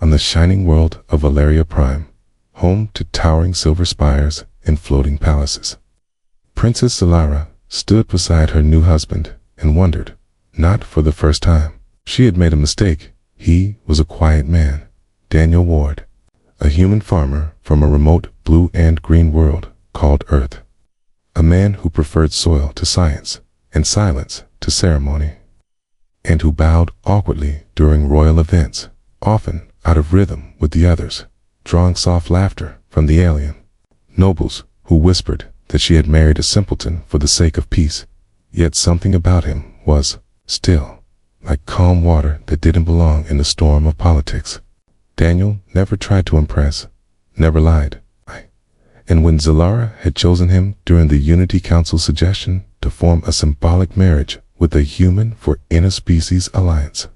on the shining world of Valeria Prime, home to towering silver spires and floating palaces. Princess Zalara stood beside her new husband and wondered, not for the first time. She had made a mistake. He was a quiet man, Daniel Ward, a human farmer from a remote blue and green world called Earth. A man who preferred soil to science and silence to ceremony, and who bowed awkwardly during royal events, often out of rhythm with the others, drawing soft laughter from the alien nobles who whispered that she had married a simpleton for the sake of peace. Yet something about him was still like calm water that didn't belong in the storm of politics. Daniel never tried to impress, never lied. And when Zalara had chosen him during the Unity Council's suggestion to form a symbolic marriage with a human for interspecies alliance,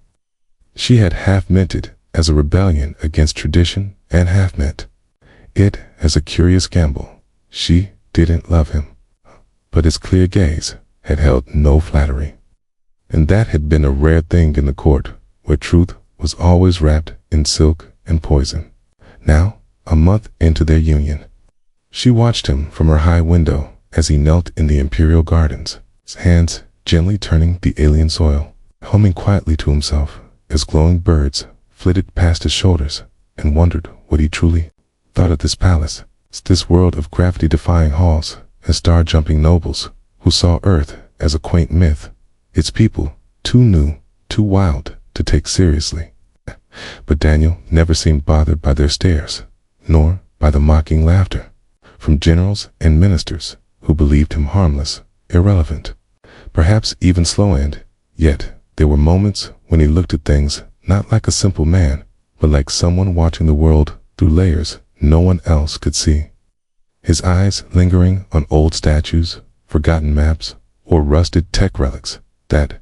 she had half meant it as a rebellion against tradition and half meant it as a curious gamble. She didn't love him, but his clear gaze had held no flattery. And that had been a rare thing in the court, where truth was always wrapped in silk and poison. Now, a month into their union, she watched him from her high window as he knelt in the imperial gardens, his hands gently turning the alien soil, humming quietly to himself as glowing birds flitted past his shoulders, and wondered what he truly thought of this palace, this world of gravity-defying halls and star-jumping nobles who saw Earth as a quaint myth, its people too new, too wild to take seriously. But Daniel never seemed bothered by their stares, nor by the mocking laughter from generals and ministers who believed him harmless, irrelevant, perhaps even slow-end. Yet there were moments when he looked at things not like a simple man, but like someone watching the world through layers no one else could see. His eyes lingering on old statues, forgotten maps, or rusted tech relics that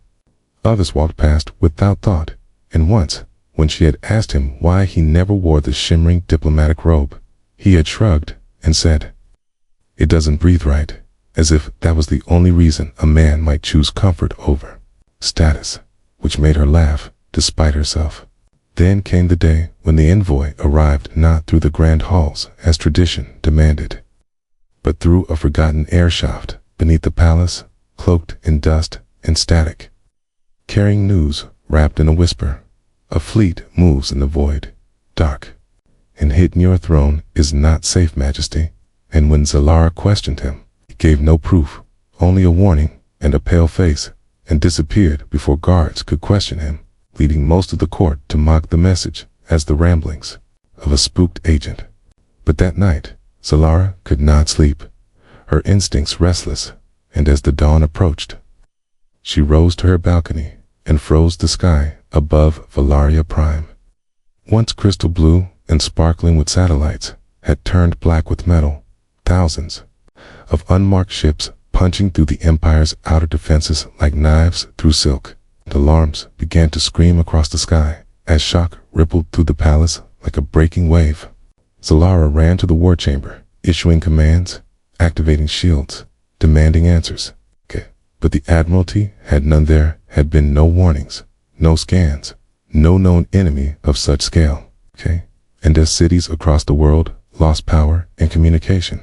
others walked past without thought. And once, when she had asked him why he never wore the shimmering diplomatic robe, he had shrugged and said, "It doesn't breathe right," as if that was the only reason a man might choose comfort over status, which made her laugh despite herself. Then came the day when the envoy arrived not through the grand halls as tradition demanded, but through a forgotten air shaft beneath the palace, cloaked in dust and static, carrying news wrapped in a whisper. A fleet moves in the void, dark, and hidden your throne is not safe, Majesty. And when Zalara questioned him, he gave no proof, only a warning and a pale face, and disappeared before guards could question him, leading most of the court to mock the message as the ramblings of a spooked agent. But that night, Zalara could not sleep, her instincts restless, and as the dawn approached, she rose to her balcony and froze the sky above Valeria Prime. Once crystal blue and sparkling with satellites, had turned black with metal. Thousands of unmarked ships punching through the Empire's outer defenses like knives through silk. And alarms began to scream across the sky as shock rippled through the palace like a breaking wave. Zalara ran to the war chamber, issuing commands, activating shields, demanding answers. But the Admiralty had none. There had been no warnings, no scans, no known enemy of such scale. And as cities across the world lost power and communication,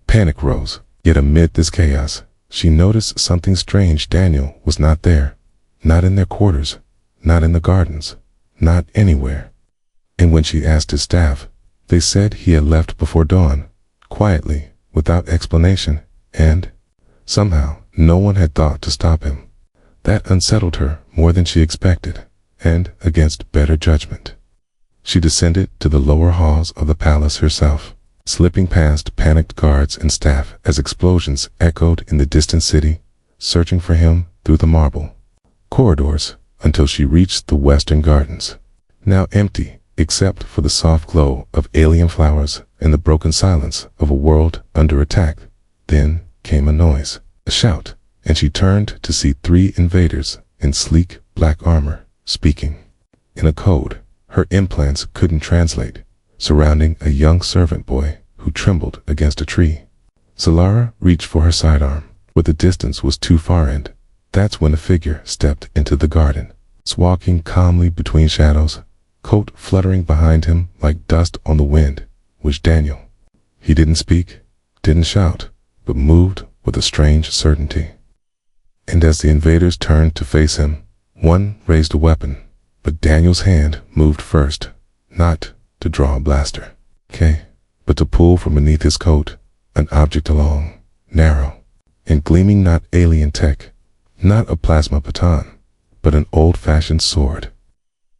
panic rose. Yet amid this chaos, she noticed something strange. Daniel was not there, not in their quarters, not in the gardens, not anywhere. And when she asked his staff, they said he had left before dawn, quietly, without explanation, and somehow no one had thought to stop him. That unsettled her more than she expected, and, against better judgment, she descended to the lower halls of the palace herself, slipping past panicked guards and staff as explosions echoed in the distant city, searching for him through the marble corridors until she reached the western gardens, now empty except for the soft glow of alien flowers and the broken silence of a world under attack. Then came a noise, a shout, and she turned to see 3 invaders in sleek black armor, speaking in a code her implants couldn't translate, surrounding a young servant boy who trembled against a tree. Zalara reached for her sidearm, but the distance was too far, and that's when a figure stepped into the garden, walking calmly between shadows, coat fluttering behind him like dust on the wind, was Daniel. He didn't speak, didn't shout, but moved with a strange certainty. And as the invaders turned to face him, one raised a weapon, but Daniel's hand moved first, not to draw a blaster, but to pull from beneath his coat an object long, narrow, and gleaming, not alien tech, not a plasma baton, but an old-fashioned sword,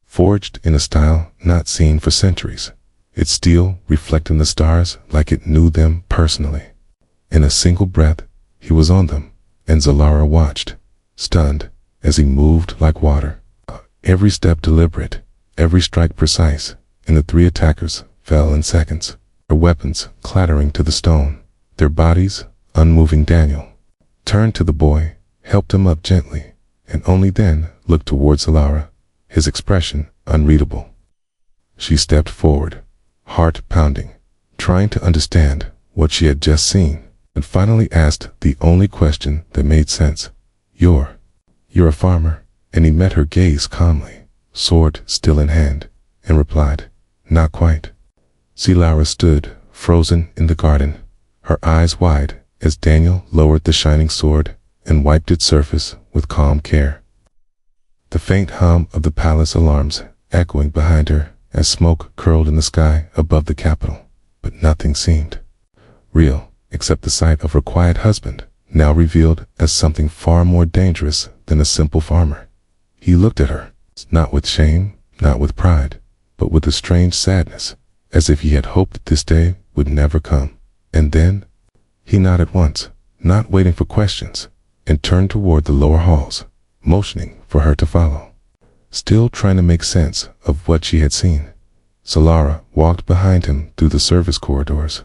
forged in a style not seen for centuries, its steel reflecting the stars like it knew them personally. In a single breath, he was on them, and Zalara watched, stunned, as he moved like water, every step deliberate, every strike precise, and the three attackers fell in seconds, their weapons clattering to the stone, their bodies unmoving. Daniel turned to the boy, helped him up gently, and only then looked towards Zalara, his expression unreadable. She stepped forward, heart pounding, trying to understand what she had just seen, and finally asked the only question that made sense. You're a farmer?" And he met her gaze calmly, sword still in hand, and replied, "Not quite." Zalara stood, frozen in the garden, her eyes wide as Daniel lowered the shining sword and wiped its surface with calm care. The faint hum of the palace alarms echoing behind her as smoke curled in the sky above the capital, but nothing seemed real except the sight of her quiet husband, now revealed as something far more dangerous than a simple farmer. He looked at her, not with shame, not with pride, but with a strange sadness, as if he had hoped that this day would never come. And then he nodded once, not waiting for questions, and turned toward the lower halls, motioning for her to follow. Still trying to make sense of what she had seen, Zalara walked behind him through the service corridors,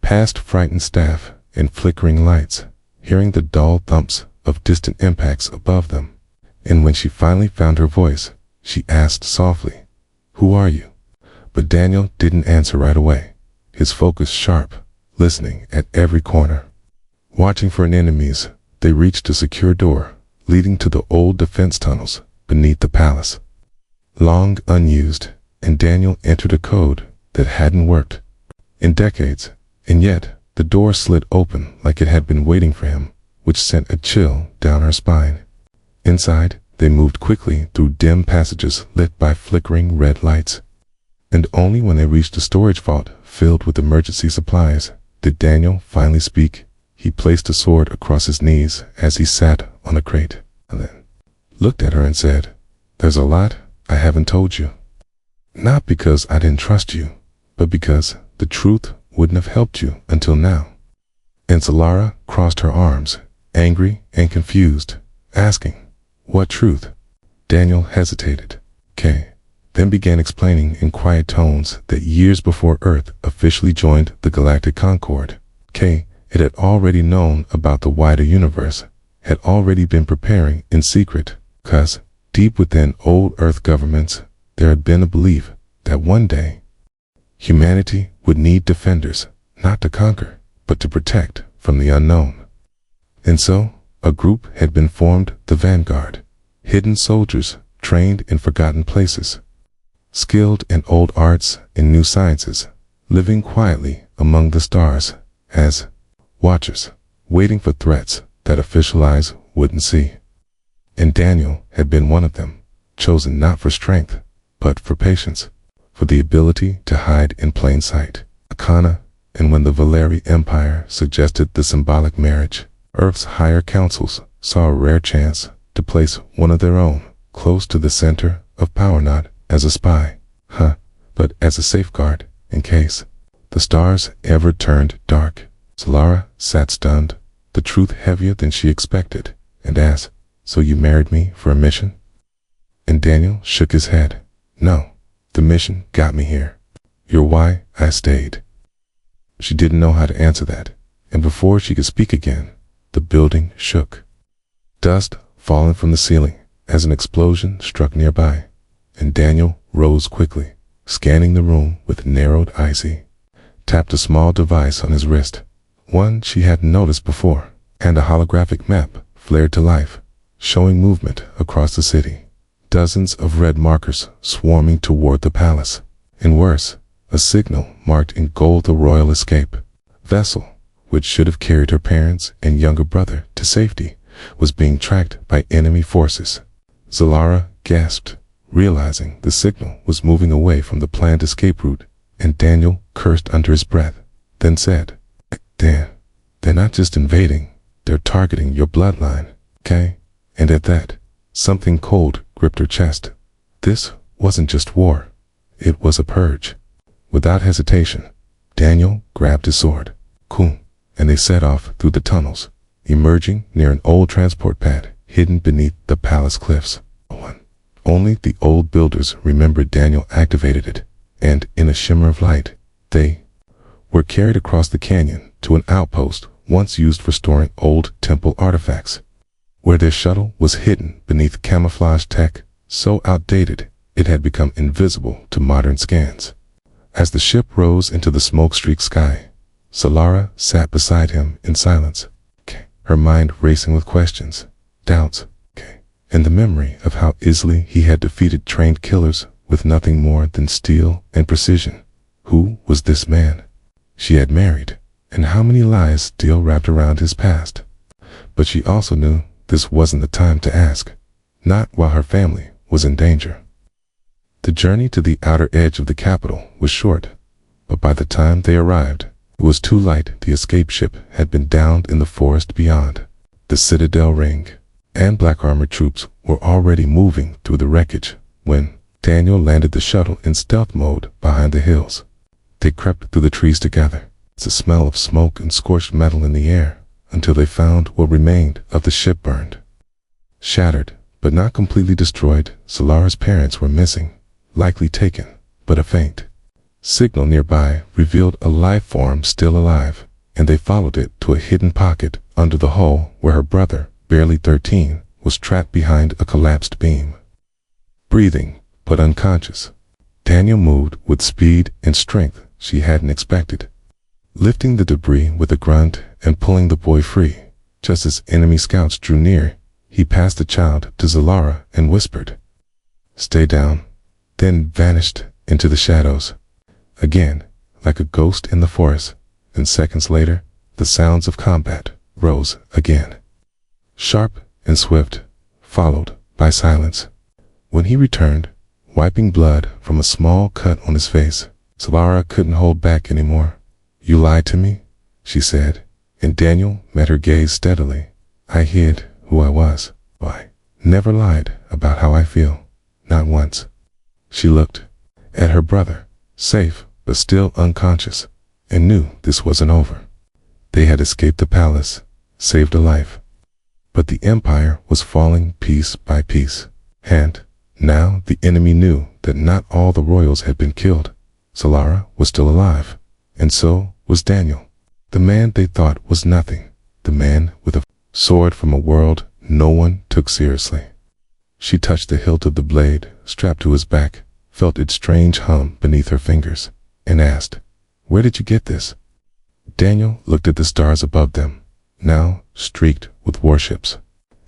past frightened staff and flickering lights, hearing the dull thumps of distant impacts above them. And when she finally found her voice, she asked softly, "Who are you?" But Daniel didn't answer right away, his focus sharp, listening at every corner. Watching for enemies, they reached a secure door leading to the old defense tunnels beneath the palace. Long unused, and Daniel entered a code that hadn't worked in decades, and yet the door slid open like it had been waiting for him, which sent a chill down her spine. Inside, they moved quickly through dim passages lit by flickering red lights. And only when they reached a storage vault filled with emergency supplies did Daniel finally speak. He placed a sword across his knees as he sat on a crate, and then looked at her and said, "There's a lot I haven't told you. Not because I didn't trust you, but because the truth wouldn't have helped you until now." And Zalara crossed her arms, angry and confused, asking, "What truth?" Daniel hesitated, then began explaining in quiet tones that years before Earth officially joined the Galactic Concord, it had already known about the wider universe, had already been preparing in secret, 'cause deep within old Earth governments there had been a belief that one day humanity would need defenders, not to conquer, but to protect from the unknown. And so a group had been formed, the Vanguard, hidden soldiers trained in forgotten places, skilled in old arts and new sciences, living quietly among the stars as watchers, waiting for threats that official eyes wouldn't see. And Daniel had been one of them, chosen not for strength, but for patience, for the ability to hide in plain sight. Akana, and when the Valeri Empire suggested the symbolic marriage, Earth's higher councils saw a rare chance to place one of their own close to the center of power, not as a spy, but as a safeguard in case the stars ever turned dark. Zalara sat stunned, the truth heavier than she expected, and asked, "So you married me for a mission?" And Daniel shook his head. "No, the mission got me here. You're why I stayed." She didn't know how to answer that, and before she could speak again, the building shook. Dust falling from the ceiling as an explosion struck nearby, and Daniel rose quickly, scanning the room with narrowed eyes. He tapped a small device on his wrist, one she hadn't noticed before, and a holographic map flared to life, showing movement across the city. dozens of red markers swarming toward the palace. And worse, a signal marked in gold the royal escape vessel, which should have carried her parents and younger brother to safety, was being tracked by enemy forces. Zalara gasped, realizing the signal was moving away from the planned escape route, and Daniel cursed under his breath, then said, "They're not just invading, they're targeting your bloodline, okay?" And at that, something cold gripped her chest. This wasn't just war, it was a purge. Without hesitation, Daniel grabbed his sword, "Cool," and they set off through the tunnels, emerging near an old transport pad hidden beneath the palace cliffs. Only the old builders remembered Daniel activated it, and in a shimmer of light, they were carried across the canyon to an outpost once used for storing old temple artifacts, where their shuttle was hidden beneath camouflage tech so outdated it had become invisible to modern scans. As the ship rose into the smoke-streaked sky, Solara sat beside him in silence, her mind racing with questions, doubts, and the memory of how easily he had defeated trained killers with nothing more than steel and precision. Who was this man she had married, and how many lies still wrapped around his past? But she also knew this wasn't the time to ask, not while her family was in danger. The journey to the outer edge of the capital was short, but by the time they arrived, it was too late. The escape ship had been downed in the forest beyond the Citadel Ring, and black armored troops were already moving through the wreckage when Daniel landed the shuttle in stealth mode behind the hills. They crept through the trees together, the smell of smoke and scorched metal in the air, until they found what remained of the ship burned. Shattered, but not completely destroyed, Solara's parents were missing, likely taken, but a faint signal nearby revealed a life form still alive, and they followed it to a hidden pocket under the hull where her brother, barely 13, was trapped behind a collapsed beam. Breathing, but unconscious, Daniel moved with speed and strength she hadn't expected, lifting the debris with a grunt and pulling the boy free. Just as enemy scouts drew near, he passed the child to Zalara and whispered, "Stay down," then vanished into the shadows. Again, like a ghost in the forest, and seconds later, the sounds of combat rose again, sharp and swift, followed by silence. When he returned, wiping blood from a small cut on his face, Solara couldn't hold back anymore. "You lied to me," she said, and Daniel met her gaze steadily. "I hid who I was. I never lied about how I feel, not once." She looked at her brother, safe but still unconscious, and knew this wasn't over. They had escaped the palace, saved a life, but the empire was falling piece by piece, and now the enemy knew that not all the royals had been killed. Solara was still alive, and so was Daniel, the man they thought was nothing, the man with a sword from a world no one took seriously. She touched the hilt of the blade strapped to his back, felt its strange hum beneath her fingers, and asked, "Where did you get this?" Daniel looked at the stars above them, now streaked with warships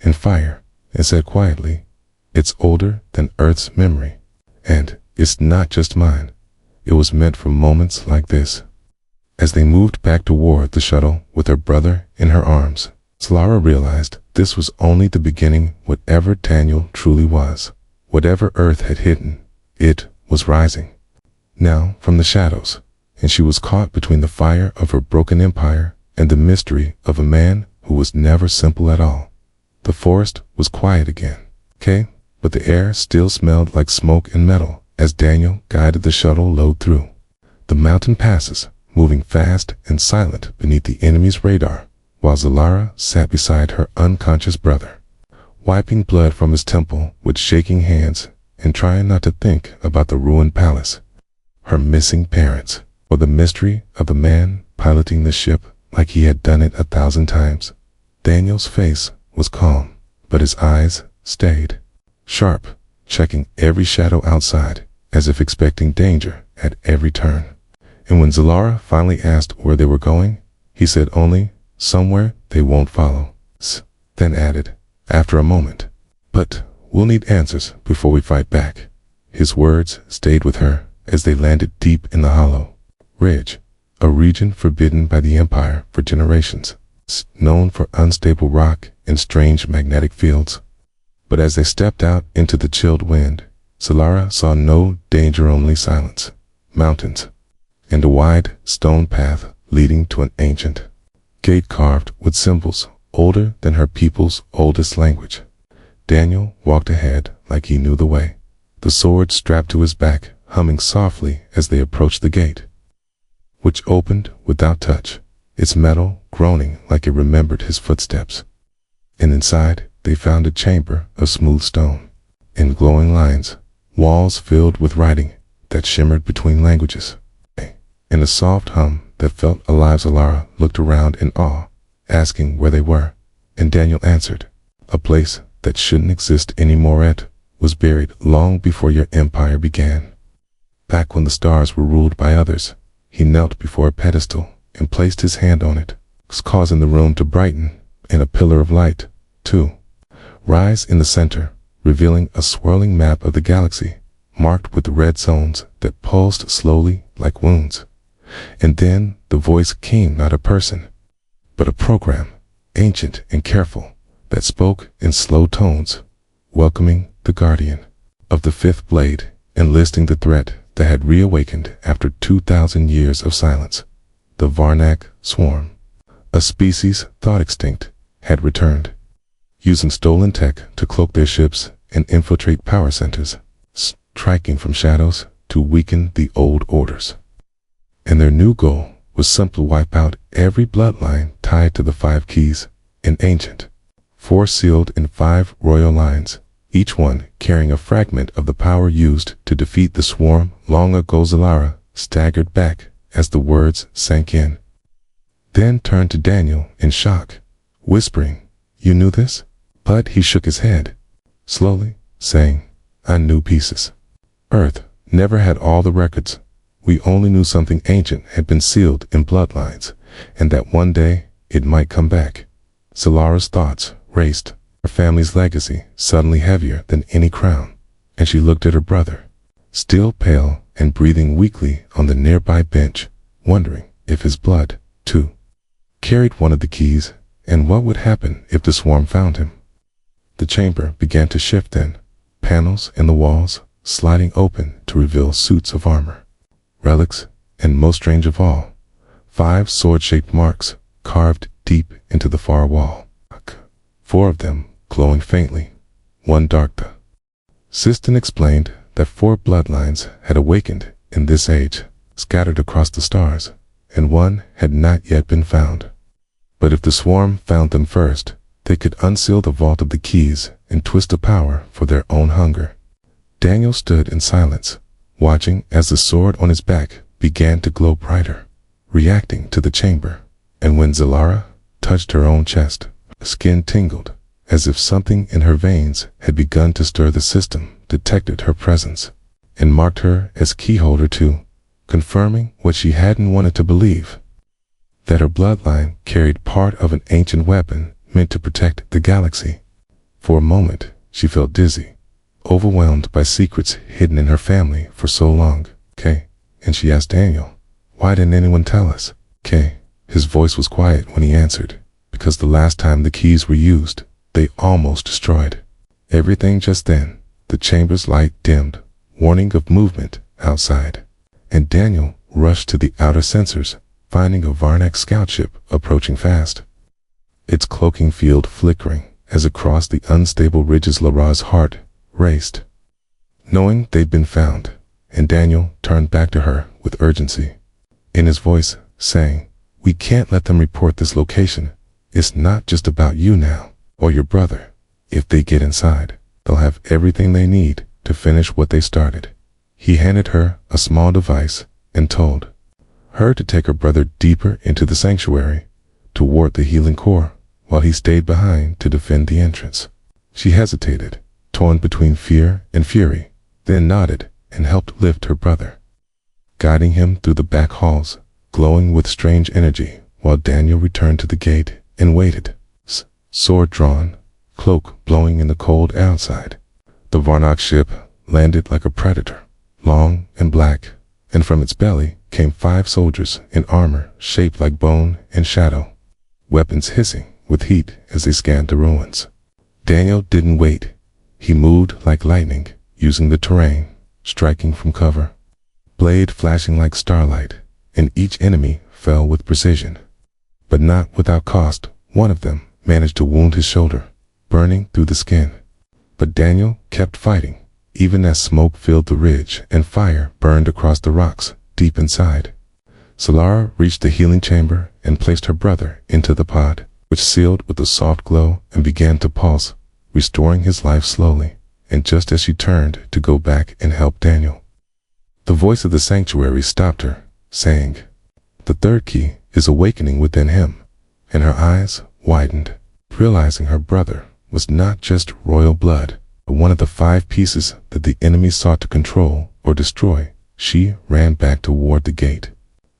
and fire, and said quietly, "It's older than Earth's memory, and it's not just mine. It was meant for moments like this." As they moved back toward the shuttle with her brother in her arms, Solara realized this was only the beginning. Whatever Daniel truly was, whatever Earth had hidden, it was rising now from the shadows, and she was caught between the fire of her broken empire and the mystery of a man who was never simple at all. The forest was quiet again, but the air still smelled like smoke and metal as Daniel guided the shuttle low through the mountain passes, moving fast and silent beneath the enemy's radar, while Zalara sat beside her unconscious brother, wiping blood from his temple with shaking hands and trying not to think about the ruined palace, her missing parents, or the mystery of a man piloting the ship like he had done it 1,000 times. Daniel's face was calm, but his eyes stayed sharp, checking every shadow outside, as if expecting danger at every turn. And when Zalara finally asked where they were going, he said only, "Somewhere they won't follow," then added, after a moment, "But We'll need answers before we fight back. His words stayed with her as they landed deep in the hollow ridge, a region forbidden by the Empire for generations, known for unstable rock and strange magnetic fields. But as they stepped out into the chilled wind, Solara saw no danger, only silence, mountains, and a wide stone path leading to an ancient gate carved with symbols older than her people's oldest language. Daniel walked ahead like he knew the way, the sword strapped to his back, humming softly as they approached the gate, which opened without touch, its metal groaning like it remembered his footsteps. And inside they found a chamber of smooth stone, in glowing lines, walls filled with writing that shimmered between languages, and a soft hum that felt alive. Solara looked around in awe, asking where they were, and Daniel answered, "A place that shouldn't exist anymore. It was buried long before your empire began. Back when the stars were ruled by others." He knelt before a pedestal and placed his hand on it, causing the room to brighten, and a pillar of light, too, rise in the center, revealing a swirling map of the galaxy, marked with red zones that pulsed slowly like wounds. And then the voice came, not a person, but a program, ancient and careful, that spoke in slow tones, welcoming the guardian of the fifth blade and listing the threat that had reawakened after 2,000 years of silence. The Varnak swarm, a species thought extinct, had returned, using stolen tech to cloak their ships and infiltrate power centers, striking from shadows to weaken the old orders. And their new goal was simply wipe out every bloodline tied to the 5 keys, an ancient, 4 sealed in 5 royal lines, each one carrying a fragment of the power used to defeat the swarm long ago. Solara staggered back as the words sank in, then turned to Daniel in shock, whispering, "You knew this?" But he shook his head, slowly, saying, "I knew pieces. Earth never had all the records. We only knew something ancient had been sealed in bloodlines, and that one day it might come back." Solara's thoughts raced, her family's legacy suddenly heavier than any crown, and she looked at her brother, still pale and breathing weakly on the nearby bench, wondering if his blood, too, carried one of the keys, and what would happen if the swarm found him. The chamber began to shift then, panels in the walls sliding open to reveal suits of armor, relics, and most strange of all, 5 sword-shaped marks carved deep into the far wall, 4 of them glowing faintly, one dark. The Sistan explained that 4 bloodlines had awakened in this age, scattered across the stars, and one had not yet been found. But if the swarm found them first, they could unseal the vault of the keys and twist the power for their own hunger. Daniel stood in silence, watching as the sword on his back began to glow brighter, reacting to the chamber, and when Solara touched her own chest, her skin tingled, as if something in her veins had begun to stir. The system detected her presence and marked her as keyholder too, confirming what she hadn't wanted to believe, that her bloodline carried part of an ancient weapon meant to protect the galaxy. For a moment, she felt dizzy, overwhelmed by secrets hidden in her family for so long. "Kay," and she asked Daniel, "Why didn't anyone tell us?" "Kay," his voice was quiet when he answered, "Because the last time the keys were used, they almost destroyed everything." Just then, the chamber's light dimmed, warning of movement outside, and Daniel rushed to the outer sensors, finding a Varnak scout ship approaching fast, its cloaking field flickering as across the unstable ridges. Solara's heart raced, knowing they'd been found, and Daniel turned back to her with urgency, in his voice saying, "We can't let them report this location. It's not just about you now, or your brother. If they get inside, they'll have everything they need to finish what they started." He handed her a small device and told her to take her brother deeper into the sanctuary, toward the healing core, while he stayed behind to defend the entrance. She hesitated, torn between fear and fury, then nodded and helped lift her brother, guiding him through the back halls, glowing with strange energy, while Daniel returned to the gate and waited, sword drawn, cloak blowing in the cold outside. The Varnock ship landed like a predator, long and black, and from its belly came 5 soldiers in armor shaped like bone and shadow, weapons hissing with heat as they scanned the ruins. Daniel didn't wait. He moved like lightning, using the terrain, striking from cover, blade flashing like starlight, and each enemy fell with precision. But not without cost. One of them managed to wound his shoulder, burning through the skin. But Daniel kept fighting, even as smoke filled the ridge and fire burned across the rocks deep inside. Solara reached the healing chamber and placed her brother into the pod, which sealed with a soft glow and began to pulse, restoring his life slowly. And just as she turned to go back and help Daniel, the voice of the sanctuary stopped her, saying, "The third key is awakening within him." And her eyes widened, realizing her brother was not just royal blood, but one of the 5 pieces that the enemy sought to control or destroy. She ran back toward the gate,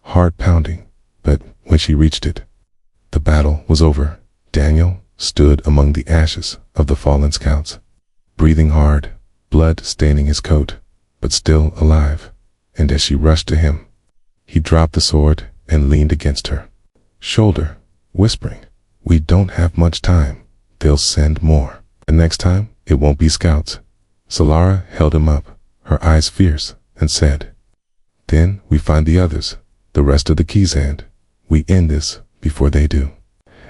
heart pounding, but when she reached it, the battle was over. Daniel stood among the ashes of the fallen scouts, breathing hard, blood staining his coat, but still alive. And as she rushed to him, he dropped the sword and leaned against her shoulder, whispering, "We don't have much time. They'll send more. And next time, it won't be scouts." Solara held him up, her eyes fierce, and said, "Then we find the others, the rest of the keys, and we end this before they do."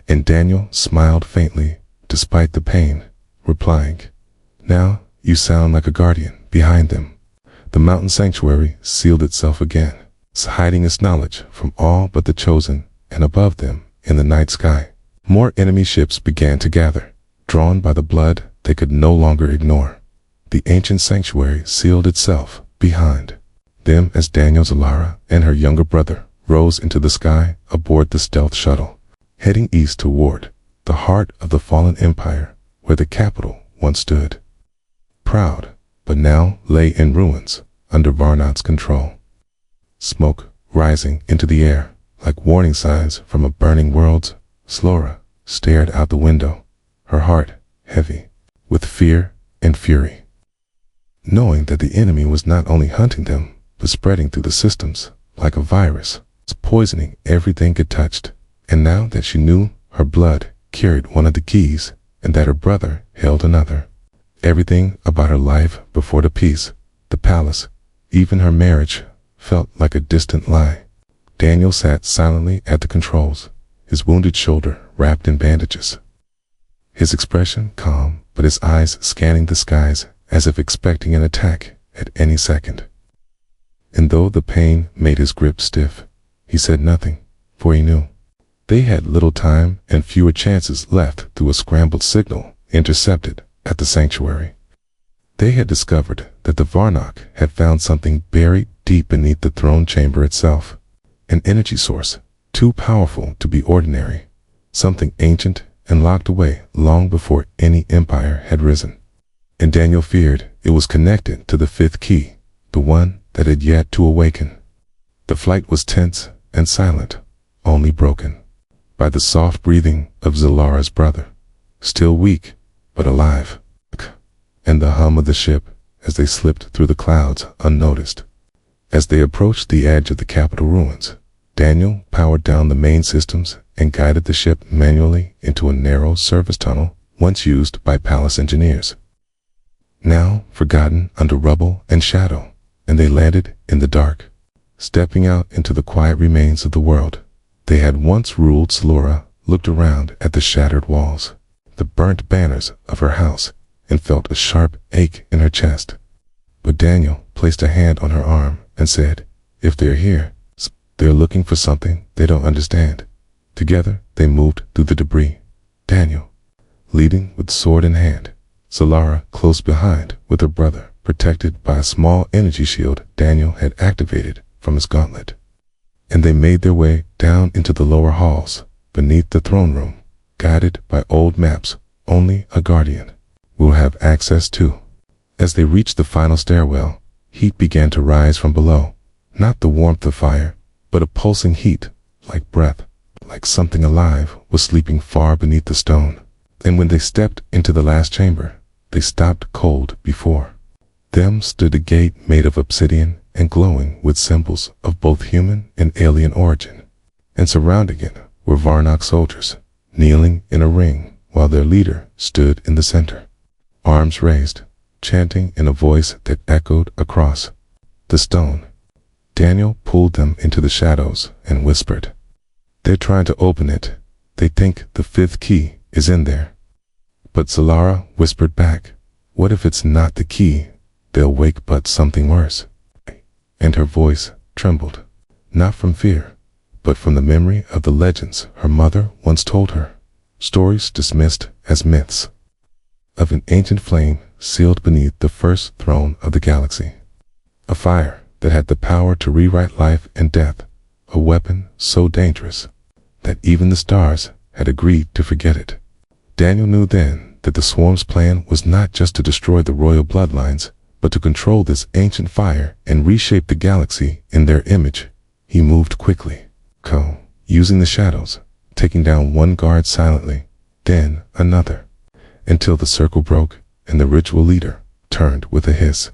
And Daniel smiled faintly, despite the pain, replying, "Now you sound like a guardian behind them." The mountain sanctuary sealed itself again, hiding its knowledge from all but the chosen, and above them, in the night sky, more enemy ships began to gather, drawn by the blood they could no longer ignore. The ancient sanctuary sealed itself behind them as Daniel, Solara, and her younger brother rose into the sky aboard the stealth shuttle, heading east toward the heart of the fallen empire, where the capital once stood, proud, but now lay in ruins under Varnock's control. Smoke rising into the air like warning signs from a burning world. Solara stared out the window, her heart heavy with fear and fury, knowing that the enemy was not only hunting them, but spreading through the systems like a virus, poisoning everything it touched. And now that she knew her blood carried one of the keys and that her brother held another, everything about her life before the peace, the palace, even her marriage, felt like a distant lie. Daniel sat silently at the controls, his wounded shoulder wrapped in bandages, his expression calm, but his eyes scanning the skies as if expecting an attack at any second. And though the pain made his grip stiff, he said nothing, for he knew they had little time and fewer chances left. Through a scrambled signal intercepted at the sanctuary, they had discovered that the Varnock had found something buried deep beneath the throne chamber itself, an energy source too powerful to be ordinary, something ancient and locked away long before any empire had risen. And Daniel feared it was connected to the 5th key, the one that had yet to awaken. The flight was tense and silent, only broken by the soft breathing of Solara's brother, still weak but alive, and the hum of the ship as they slipped through the clouds unnoticed. As they approached the edge of the capital ruins, Daniel powered down the main systems and guided the ship manually into a narrow service tunnel once used by palace engineers, now forgotten under rubble and shadow. And they landed in the dark, stepping out into the quiet remains of the world they had once ruled. Solara looked around at the shattered walls, the burnt banners of her house, and felt a sharp ache in her chest. But Daniel placed a hand on her arm and said, "If they're here, they're looking for something they don't understand." Together they moved through the debris, Daniel leading with sword in hand, Solara close behind with her brother, protected by a small energy shield Daniel had activated from his gauntlet. And they made their way down into the lower halls beneath the throne room, guided by old maps only a guardian will have access to. As they reached the final stairwell, heat began to rise from below, not the warmth of fire, but a pulsing heat, like breath, like something alive was sleeping far beneath the stone. And when they stepped into the last chamber, they stopped cold before them stood a gate made of obsidian and glowing with symbols of both human and alien origin. And surrounding it were Varnock soldiers, kneeling in a ring while their leader stood in the center, arms raised, chanting in a voice that echoed across the stone. Daniel pulled them into the shadows and whispered, "They're trying to open it. They think the 5th key is in there." But Zalara whispered back, "What if it's not the key? They'll wake but something worse." And her voice trembled, not from fear, but from the memory of the legends her mother once told her, stories dismissed as myths, of an ancient flame sealed beneath the first throne of the galaxy. A fire that had the power to rewrite life and death, a weapon so dangerous that even the stars had agreed to forget it. Daniel knew then that the swarm's plan was not just to destroy the royal bloodlines, but to control this ancient fire and reshape the galaxy in their image. He moved quickly, using the shadows, taking down one guard silently, then another, until the circle broke and the ritual leader turned with a hiss,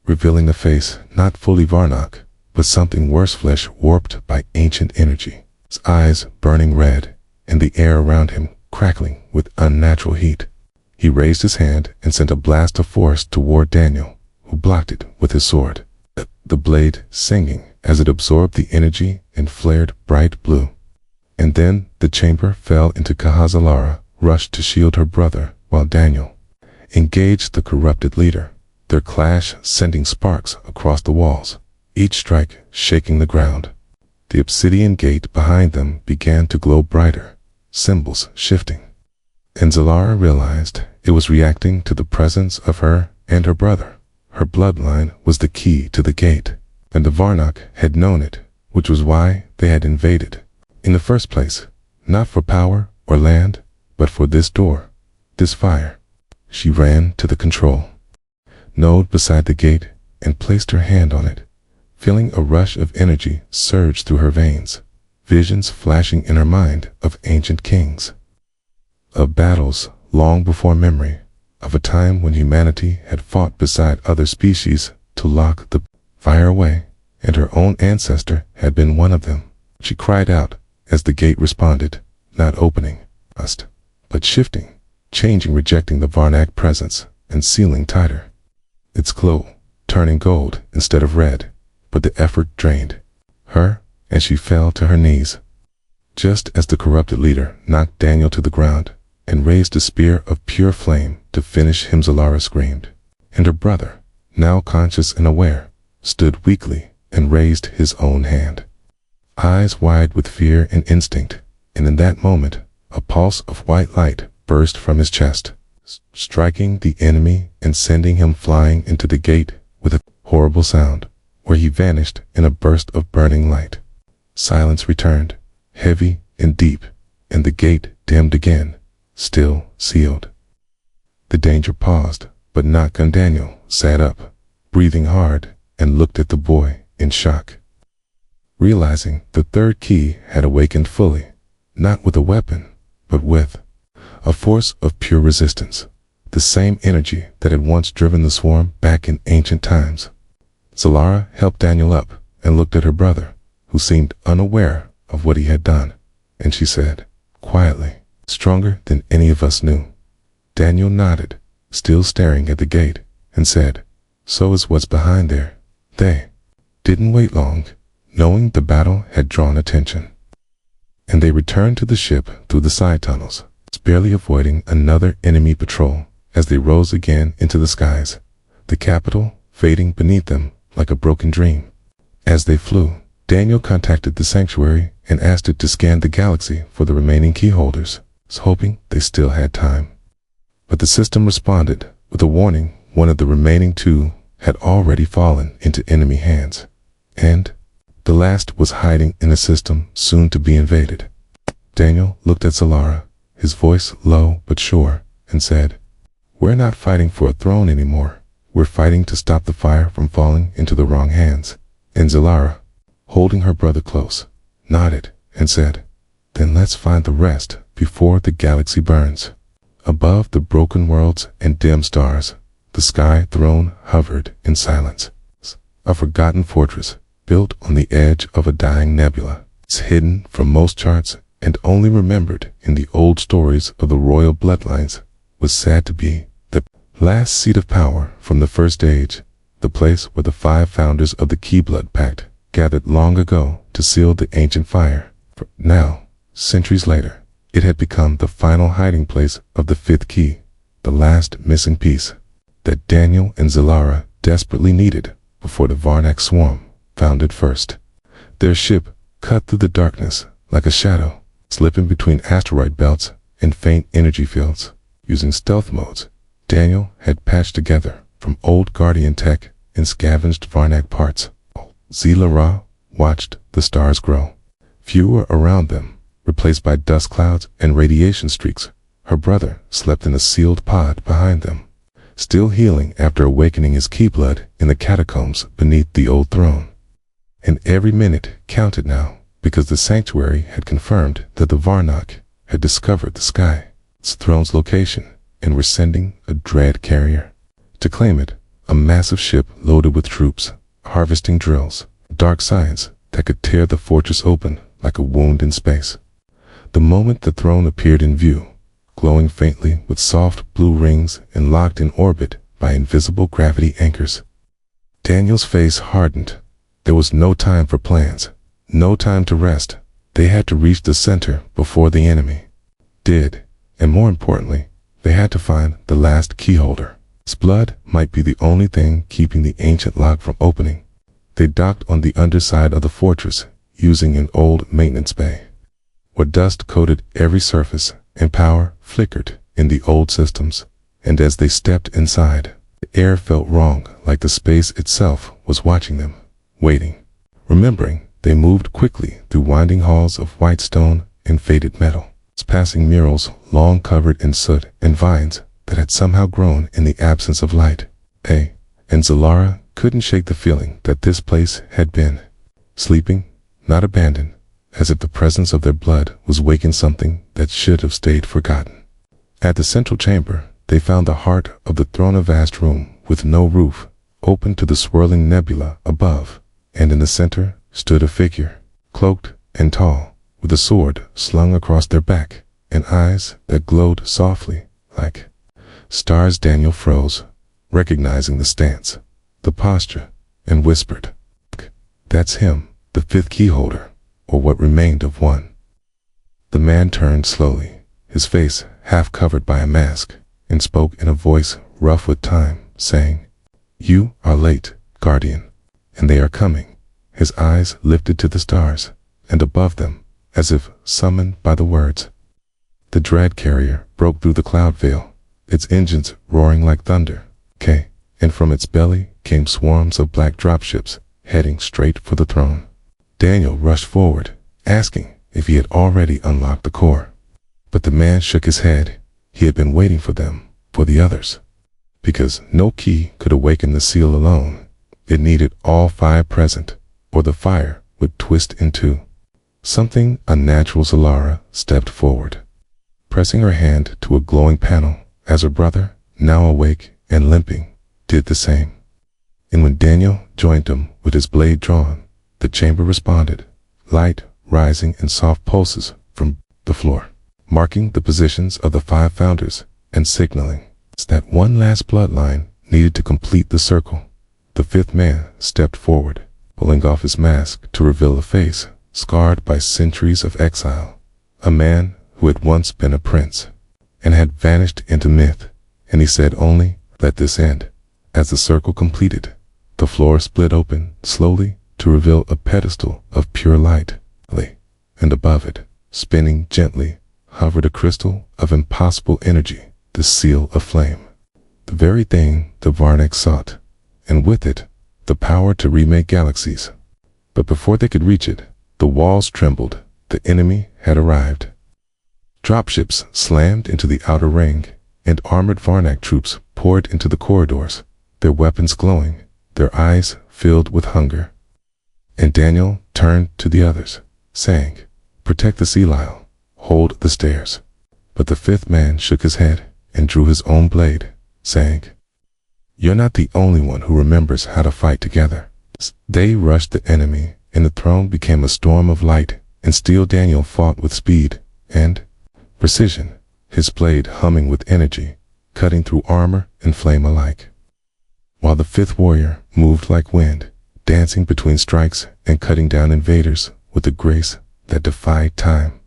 revealing a face not fully Varnock, but something worse, flesh warped by ancient energy, his eyes burning red, and the air around him crackling with unnatural heat. He raised his hand and sent a blast of force toward Daniel, who blocked it with his sword, the blade singing as it absorbed the energy and flared bright blue. And then the chamber fell into Zalara rushed to shield her brother while Daniel engaged the corrupted leader, their clash sending sparks across the walls, each strike shaking the ground. The obsidian gate behind them began to glow brighter, symbols shifting. And Zalara realized it was reacting to the presence of her and her brother. Her bloodline was the key to the gate, and the Varnock had known it, which was why they had invaded in the first place, not for power or land, but for this door, this fire. She ran to the control node beside the gate and placed her hand on it, feeling a rush of energy surge through her veins, visions flashing in her mind of ancient kings, of battles long before memory, of a time when humanity had fought beside other species to lock the fire away, and her own ancestor had been one of them. She cried out as the gate responded, not opening, but shifting, changing, rejecting the Varnock presence and sealing tighter. Its glow turning gold instead of red, but the effort drained her, and she fell to her knees, just as the corrupted leader knocked Daniel to the ground and raised a spear of pure flame to finish him. Zalara screamed, and her brother, now conscious and aware, stood weakly and raised his own hand, eyes wide with fear and instinct. And in that moment, a pulse of white light burst from his chest, striking the enemy and sending him flying into the gate with a horrible sound, where he vanished in a burst of burning light. Silence returned, heavy and deep, and the gate dimmed again, still sealed. The danger paused, but not when Daniel sat up, breathing hard, and looked at the boy in shock, realizing the 3rd key had awakened fully, not with a weapon, but with a force of pure resistance, the same energy that had once driven the swarm back in ancient times. Zalara helped Daniel up and looked at her brother, who seemed unaware of what he had done, and she said, quietly, "Stronger than any of us knew." Daniel nodded, still staring at the gate, and said, "So is what's behind there." They didn't wait long, knowing the battle had drawn attention, and they returned to the ship through the side tunnels, barely avoiding another enemy patrol as they rose again into the skies, the capital fading beneath them like a broken dream. As they flew, Daniel contacted the sanctuary and asked it to scan the galaxy for the remaining key holders, hoping they still had time. But the system responded with a warning: one of the remaining 2 had already fallen into enemy hands, and the last was hiding in a system soon to be invaded. Daniel looked at Zalara, his voice low but sure, and said, "We're not fighting for a throne anymore. We're fighting to stop the fire from falling into the wrong hands." And Zalara, holding her brother close, nodded and said, "Then let's find the rest before the galaxy burns." Above the broken worlds and dim stars, the sky throne hovered in silence. A forgotten fortress built on the edge of a dying nebula. It's hidden from most charts and only remembered in the old stories of the royal bloodlines, was said to be the last seat of power from the First Age, the place where the 5 founders of the Keyblood Pact gathered long ago to seal the ancient fire. For now, centuries later, it had become the final hiding place of the 5th key, the last missing piece that Daniel and Zalara desperately needed before the Varnak swarm found it first. Their ship cut through the darkness like a shadow, slipping between asteroid belts and faint energy fields. Using stealth modes Daniel had patched together from old Guardian tech and scavenged Varnak parts. Zalara watched the stars grow. Few were around them, replaced by dust clouds and radiation streaks. Her brother slept in a sealed pod behind them, still healing after awakening his Keyblood in the catacombs beneath the old throne. And every minute counted now, because the sanctuary had confirmed that the Varnak had discovered the sky, its throne's location, and were sending a dread carrier to claim it, a massive ship loaded with troops, harvesting drills, dark science that could tear the fortress open like a wound in space. The moment the throne appeared in view, glowing faintly with soft blue rings and locked in orbit by invisible gravity anchors, Daniel's face hardened. There was no time for plans, no time to rest. They had to reach the center before the enemy did, and more importantly, they had to find the last keyholder. Its blood might be the only thing keeping the ancient lock from opening. They docked on the underside of the fortress, using an old maintenance bay, where dust coated every surface and power flickered in the old systems. And as they stepped inside, the air felt wrong, like the space itself was watching them, waiting. Remembering, they moved quickly through winding halls of white stone and faded metal, passing murals long covered in soot and vines that had somehow grown in the absence of light. And Zalara couldn't shake the feeling that this place had been sleeping, not abandoned, as if the presence of their blood was waking something that should have stayed forgotten. At the central chamber, they found the heart of the throne, a vast room with no roof, open to the swirling nebula above, and in the center stood a figure, cloaked and tall, with a sword slung across their back and eyes that glowed softly like stars. Daniel froze, recognizing the stance, the posture, and whispered, "That's him, the 5th keyholder, or what remained of one." The man turned slowly, his face half covered by a mask, and spoke in a voice rough with time, saying, "You are late, Guardian, and they are coming." His eyes lifted to the stars, and above them, as if summoned by the words, the dread carrier broke through the cloud veil, its engines roaring like thunder. And from its belly came swarms of black dropships, heading straight for the throne. Daniel rushed forward, asking if he had already unlocked the core. But the man shook his head. He had been waiting for them, for the others. Because no key could awaken the seal alone. It needed all 5 present, or the fire would twist in two. Something unnatural. Zalara stepped forward, pressing her hand to a glowing panel, as her brother, now awake and limping, did the same. And when Daniel joined him with his blade drawn, the chamber responded, light rising in soft pulses from the floor, marking the positions of the 5 founders and signaling that one last bloodline needed to complete the circle. The 5th man stepped forward, pulling off his mask to reveal a face scarred by centuries of exile, a man who had once been a prince and had vanished into myth. And he said only, "Let this end." As the circle completed, the floor split open slowly to reveal a pedestal of pure light, and above it, spinning gently, hovered a crystal of impossible energy, the seal of flame, the very thing the Varnak sought, and with it, the power to remake galaxies. But before they could reach it, the walls trembled. The enemy had arrived. Dropships slammed into the outer ring, and armored Varnak troops poured into the corridors, their weapons glowing, their eyes filled with hunger. And Daniel turned to the others, saying, "Protect the sea Lyle, hold the stairs." But the 5th man shook his head. and drew his own blade, saying, "You're not the only one who remembers how to fight together." They rushed the enemy, and the throne became a storm of light and steel. Daniel fought with speed and precision, his blade humming with energy, cutting through armor and flame alike. While the fifth warrior moved like wind, dancing between strikes and cutting down invaders with a grace that defied time.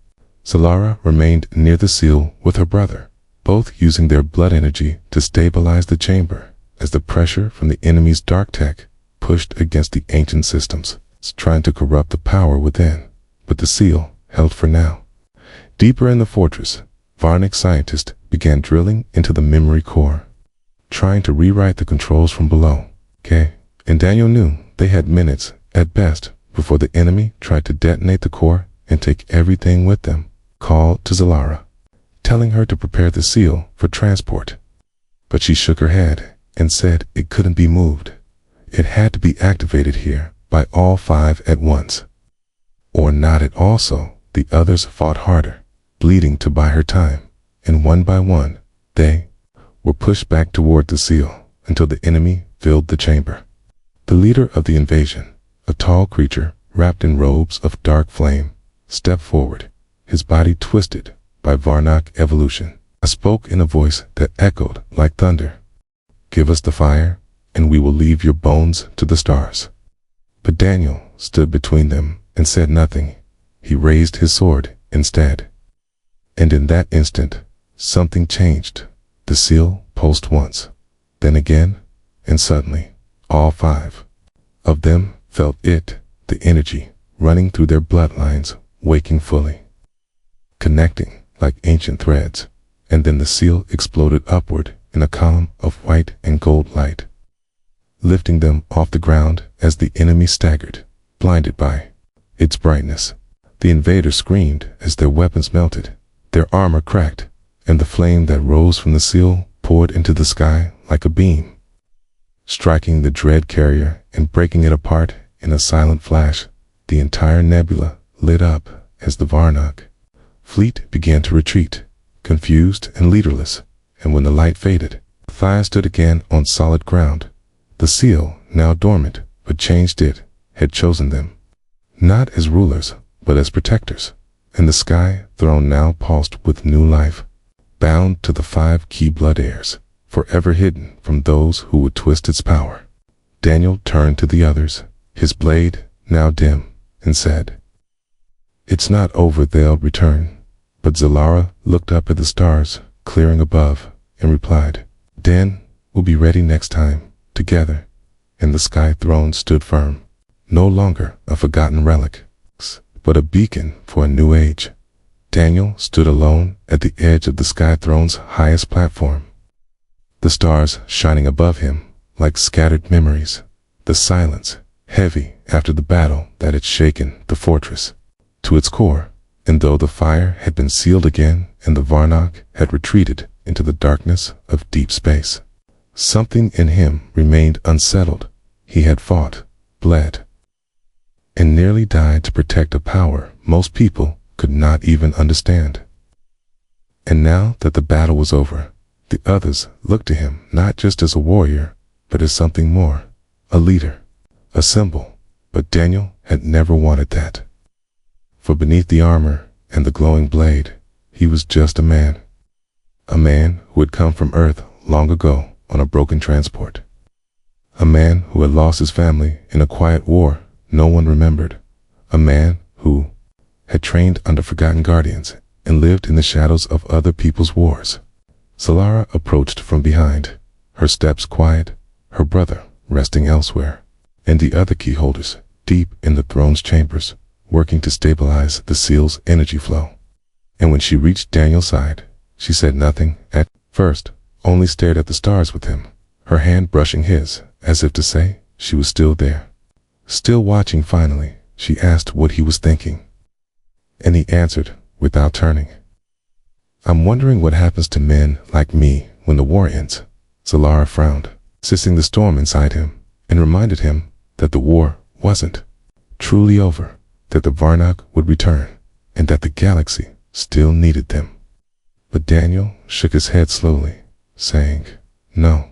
Solara remained near the seal with her brother, both using their blood energy to stabilize the chamber as the pressure from the enemy's dark tech pushed against the ancient systems, trying to corrupt the power within. But the seal held for now. Deeper in the fortress, Varnic scientists began drilling into the memory core, trying to rewrite the controls from below. And Daniel knew they had minutes, at best, before the enemy tried to detonate the core and take everything with them. Called to Solara, telling her to prepare the seal for transport. But she shook her head and said it couldn't be moved. It had to be activated here by all 5 at once. Or not at all. So the others fought harder, bleeding to buy her time, and one by one, they were pushed back toward the seal until the enemy filled the chamber. The leader of the invasion, a tall creature wrapped in robes of dark flame, stepped forward, his body twisted by Varnock evolution. I spoke in a voice that echoed like thunder. "Give us the fire, and we will leave your bones to the stars." But Daniel stood between them and said nothing. He raised his sword instead. And in that instant, something changed. The seal pulsed once, then again, and suddenly, all 5 of them felt it, the energy running through their bloodlines, waking fully, connecting like ancient threads. And then the seal exploded upward in a column of white and gold light, lifting them off the ground as the enemy staggered, blinded by its brightness. The invaders screamed as their weapons melted, their armor cracked, and the flame that rose from the seal poured into the sky like a beam, striking the dread carrier and breaking it apart in a silent flash. The entire nebula lit up as the Varnock fleet began to retreat, confused and leaderless. And when the light faded, Thea stood again on solid ground. The seal, now dormant but changed, it had chosen them, not as rulers but as protectors. And the sky throne now pulsed with new life, bound to the 5 key blood heirs, forever hidden from those who would twist its power. Daniel turned to the others, his blade now dim, and said, "It's not over, they'll return." But Solara looked up at the stars clearing above and replied, "Dan, we'll be ready next time, together." And the sky throne stood firm, no longer a forgotten relic, but a beacon for a new age. Daniel stood alone at the edge of the sky throne's highest platform, the stars shining above him like scattered memories, the silence heavy after the battle that had shaken the fortress to its core. And though the fire had been sealed again and the Varnock had retreated into the darkness of deep space, something in him remained unsettled. He had fought, bled, and nearly died to protect a power most people could not even understand. And now that the battle was over, the others looked to him not just as a warrior, but as something more, a leader, a symbol. But Daniel had never wanted that. For beneath the armor and the glowing blade, he was just a man who had come from Earth long ago on a broken transport, a man who had lost his family in a quiet war no one remembered, a man who had trained under forgotten guardians and lived in the shadows of other people's wars. Solara approached from behind, her steps quiet, her brother resting elsewhere, and the other key holders deep in the throne's chambers, working to stabilize the seal's energy flow. And when she reached Daniel's side, she said nothing at first, only stared at the stars with him, her hand brushing his, as if to say she was still there, still watching. Finally, she asked what he was thinking, and he answered without turning, "I'm wondering what happens to men like me when the war ends." Solara frowned, sensing the storm inside him, and reminded him that the war wasn't truly over, that the Varnock would return, and that the galaxy still needed them. But Daniel shook his head slowly. saying, "No,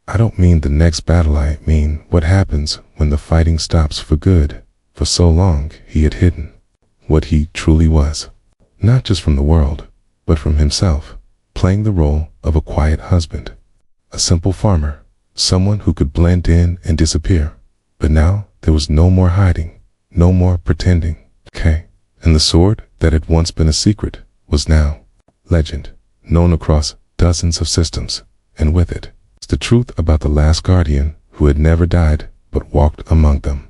I don't mean the next battle. I mean what happens when the fighting stops for good." For so long he had hidden what he truly was, not just from the world, but from himself, playing the role of a quiet husband, a simple farmer, someone who could blend in and disappear. But now there was no more hiding, no more pretending. And the sword that had once been a secret was now legend, known across dozens of systems, and with it, the truth about the last guardian who had never died but walked among them.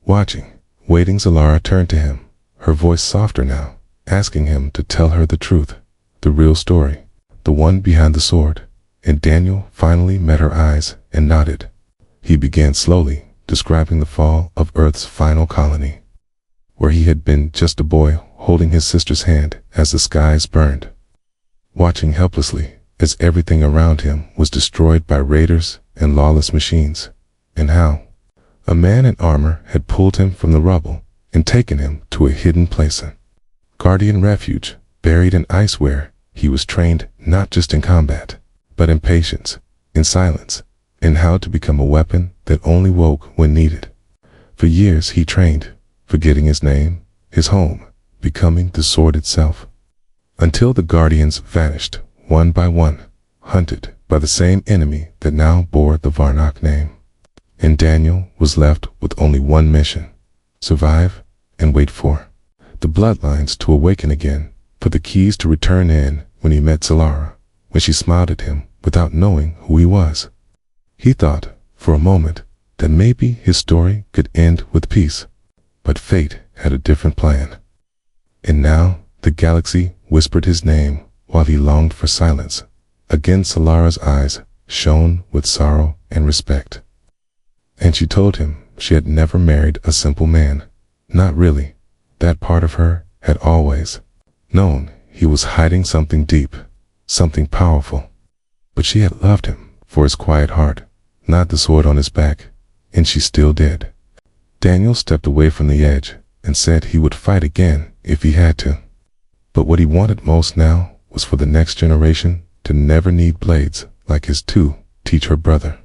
Watching, waiting, Zalara turned to him, her voice softer now, asking him to tell her the truth, the real story, the one behind the sword. And Daniel finally met her eyes and nodded. He began slowly describing the fall of Earth's final colony, where he had been just a boy holding his sister's hand as the skies burned, watching helplessly as everything around him was destroyed by raiders and lawless machines, and how a man in armor had pulled him from the rubble and taken him to a hidden place, a guardian refuge buried in ice where he was trained not just in combat, but in patience, in silence, in how to become a weapon that only woke when needed. For years he trained, forgetting his name, his home, becoming the sword itself, until the guardians vanished, one by one, hunted by the same enemy that now bore the Varnock name. And Daniel was left with only one mission: survive and wait for the bloodlines to awaken again, for the keys to return in. When he met Zalara, when she smiled at him without knowing who he was, he thought for a moment that maybe his story could end with peace. But fate had a different plan. And now the galaxy whispered his name while he longed for silence. Again Zalara's eyes shone with sorrow and respect. And she told him she had never married a simple man. Not really. That part of her had always known he was hiding something deep, something powerful. But she had loved him for his quiet heart, not the sword on his back, and she still did. Daniel stepped away from the edge and said he would fight again if he had to. But what he wanted most now was for the next generation to never need blades like his to teach her brother,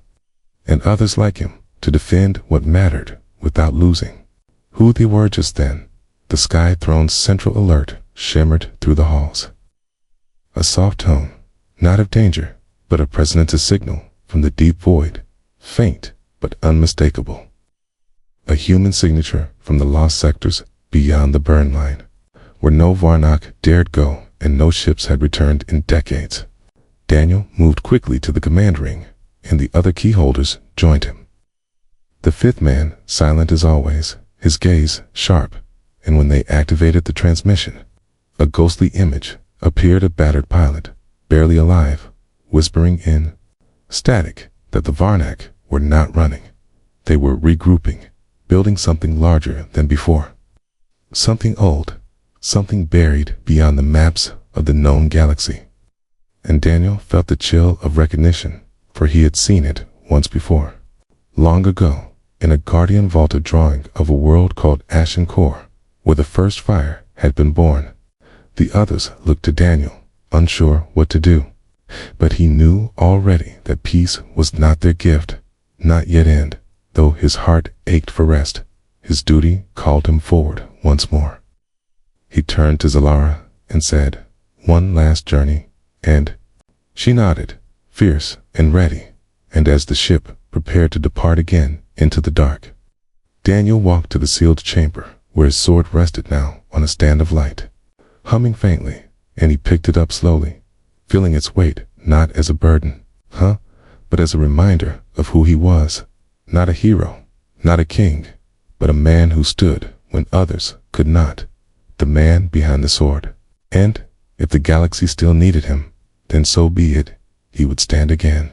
and others like him, to defend what mattered without losing who they were. Just then, the Sky Throne's central alert shimmered through the halls. A soft tone, not of danger, but a president's signal from the deep void, faint but unmistakable. A human signature from the lost sectors beyond the burn line, where no Varnock dared go and no ships had returned in decades. Daniel moved quickly to the command ring, and the other key holders joined him. The fifth man, silent as always, his gaze sharp, and when they activated the transmission, a ghostly image appeared, a battered pilot, barely alive, whispering in static that the Varnock were not running. They were regrouping, building something larger than before. Something old, something buried beyond the maps of the known galaxy. And Daniel felt the chill of recognition, for he had seen it once before. Long ago, in a Guardian vaulted drawing of a world called Ashen Core, where the first fire had been born. The others looked to Daniel, unsure what to do. But he knew already that peace was not their gift, not yet end. Though his heart ached for rest, his duty called him forward once more. He turned to Zalara and said, "One last journey," and she nodded, fierce and ready. And as the ship prepared to depart again into the dark, Daniel walked to the sealed chamber where his sword rested now on a stand of light, humming faintly, and he picked it up slowly, feeling its weight not as a burden, but as a reminder of who he was. Not a hero, not a king, but a man who stood when others could not, the man behind the sword. And if the galaxy still needed him, then so be it, he would stand again.